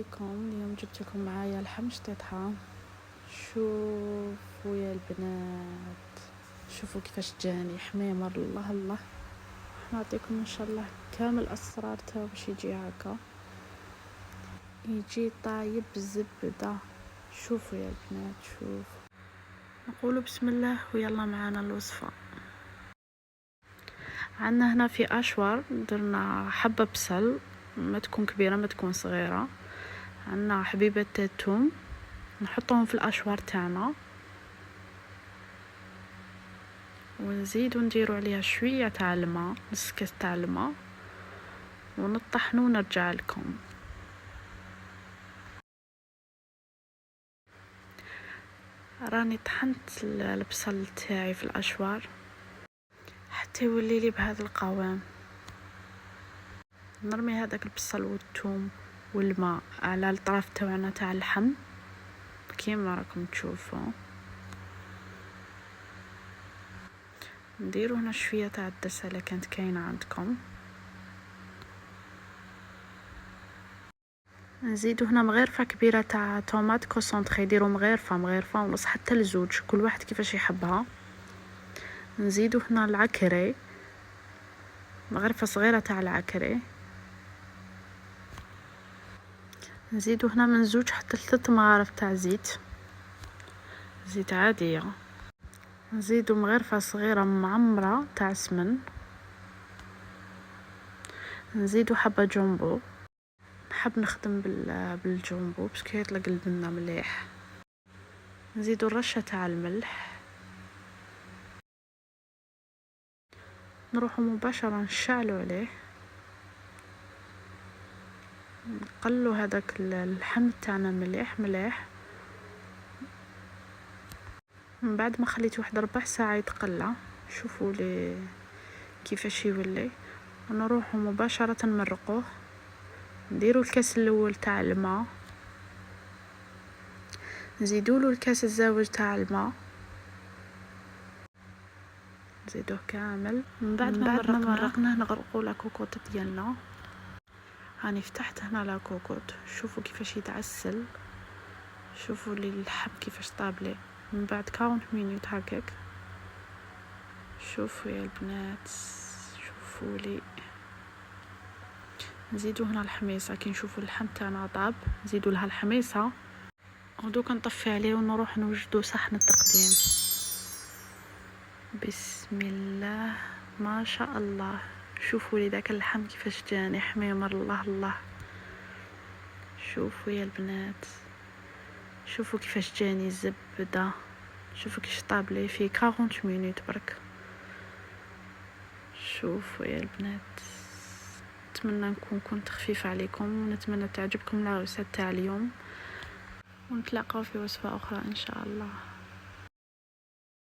عليكم. اليوم جبت لكم معايا لحم شطيطها. شوفوا يا البنات، شوفوا كيفاش جاني حميمر. الله الله، نعطيكم ان شاء الله كامل اسرار تاعو باش يجي هكا، يجي طايب بالزبده. شوفوا يا البنات، شوفوا. نقولوا بسم الله ويلا معانا الوصفه. عندنا هنا في اشوار درنا حبه بصل، ما تكون كبيره ما تكون صغيره. عندنا حبيبه الثوم نحطهم في الاشوار تاعنا، ونزيد ونديروا عليها شويه تاع الماء، نص كاس تاع الماء، ونطحنوا ونرجع لكم. راني طحنت البصل تاعي في الاشوار حتى يولي لي بهذا القوام. نرمي هذاك البصل والثوم والماء على الطرف تاعنا تاع اللحم كيما راكم تشوفوا. نديروا هنا شويه تاع الدسله كانت كاينه عندكم. نزيدوا هنا مغرفه كبيره تاع طوماط كونسونطري، ديروا مغرفه ونص حتى لزوج، كل واحد كيفاش يحبها. نزيدوا هنا العكري، مغرفه صغيره تاع العكري. نزيدوا هنا من 2 حتى 3 مغارف تاع زيت عاديه. نزيدوا مغرفه صغيره معمره تاع سمن. نزيدوا حبه جامبو، نحب نخدم بالجامبو باش كيطلق البنه مليح. نزيدوا الرشه تاع الملح. نروحوا مباشره نشعلوا عليه، نقلوا هذاك اللحم تاعنا مليح. من بعد ما خليته واحد 4 ساعه يتقلى، شوفوا لي كيفاش يولي. نروحوا مباشره نمرقوه. نديروا الكاس الاول تاع الماء، نزيدوا له الكاس الزاوج تاع الماء، نزيدوه كامل. من بعد ما مرقناه نغرقوا لا كوكوط ديالنا. هاني فتحت هنا لا كوكوط، شوفوا كيفاش يتعسل، شوفوا لي اللحم كيفاش طابلي. من بعد 40 مينوت هكاك. شوفوا يا البنات، شوفوا لي. نزيدوا هنا الحميصه، كي نشوفوا اللحم تاعنا طاب نزيدوا لها الحميصه. ودوك نطفي عليه ونروح نوجدوا صحن التقديم. بسم الله ما شاء الله. شوفوا لي داك اللحم كيفاش جاني حميمر. الله الله، شوفوا يا البنات، شوفوا كيفاش جاني الزبده. شوفوا كيفاش طاب لي في 40 مينوت برك. شوفوا يا البنات، نتمنى نكون كنت خفيفه عليكم، ونتمنى تعجبكم العروسه تاع اليوم، ونتلاقاو في وصفه اخرى ان شاء الله.